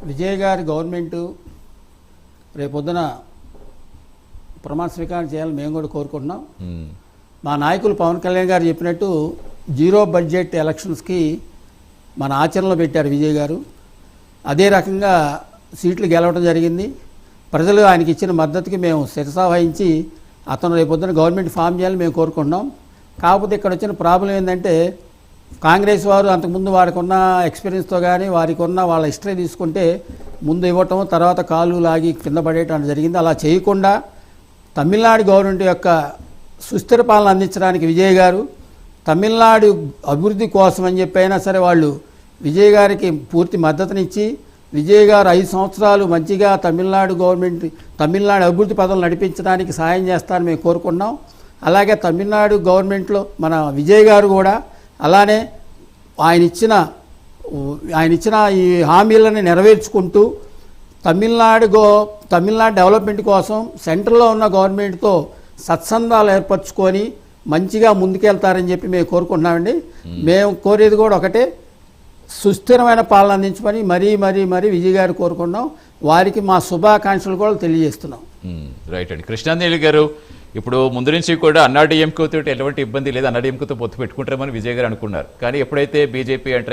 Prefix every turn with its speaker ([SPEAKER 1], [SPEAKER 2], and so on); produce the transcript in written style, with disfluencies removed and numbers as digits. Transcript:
[SPEAKER 1] విజయ్ గారి గవర్నమెంటు రేపొద్దున ప్రమాణ స్వీకారం చేయాలని మేము కూడా కోరుకుంటున్నాం. మా నాయకులు పవన్ కళ్యాణ్ గారు చెప్పినట్టు జీరో బడ్జెట్ ఎలక్షన్స్కి మన ఆచరణలో పెట్టారు విజయ్ గారు. అదే రకంగా సీట్లు గెలవడం జరిగింది. ప్రజలు ఆయనకి ఇచ్చిన మద్దతుకి మేము శిరసావహించి అతను రేపొద్దున గవర్నమెంట్ ఫామ్ చేయాలని మేము కోరుకుంటున్నాం. కాకపోతే ఇక్కడ వచ్చిన ప్రాబ్లం ఏంటంటే కాంగ్రెస్ వారు అంతకుముందు వారికి ఉన్న ఎక్స్పీరియన్స్తో కానీ వారికి ఉన్న వాళ్ళ హిస్టరీ తీసుకుంటే ముందు ఇవ్వటం తర్వాత కాళ్ళు లాగి కింద పడేయటం జరిగింది. అలా చేయకుండా తమిళనాడు గవర్నమెంట్ యొక్క సుస్థిర పాలన అందించడానికి విజయ్ గారు తమిళనాడు అభివృద్ధి కోసం అని చెప్పి అయినా సరే వాళ్ళు విజయ్ గారికి పూర్తి మద్దతునిచ్చి విజయ్ గారు 5 సంవత్సరాలు మంచిగా తమిళనాడు అభివృద్ధి పదవులు నడిపించడానికి సహాయం చేస్తారని మేము కోరుకున్నాం. అలాగే తమిళనాడు గవర్నమెంట్లో మన విజయ్ గారు కూడా అలానే ఆయన ఇచ్చిన ఈ హామీలను నెరవేర్చుకుంటూ తమిళనాడు డెవలప్మెంట్ కోసం సెంట్రల్లో ఉన్న గవర్నమెంట్తో సత్సంధాలు ఏర్పరచుకొని మంచిగా ముందుకెళ్తారని చెప్పి మేము కోరుకుంటున్నామండి. మేము కోరేది కూడా ఒకటే, సుస్థిరమైన పాలన అందించమని మరీ విజయ్ గారు కోరుకున్నాం. వారికి మా శుభాకాంక్షలు కూడా తెలియజేస్తున్నాం.
[SPEAKER 2] రైట్ అండి. కృష్ణాంజలి గారు, ఇప్పుడు ముందు నుంచి కూడా అన్నాడీఎంకేతో ఎటువంటి ఇబ్బంది లేదు, అన్నాడీఎంకేతో పొత్తు పెట్టుకుంటారమని విజయ్ గారు అనుకున్నారు. కానీ ఎప్పుడైతే బీజేపీ ఎంటర్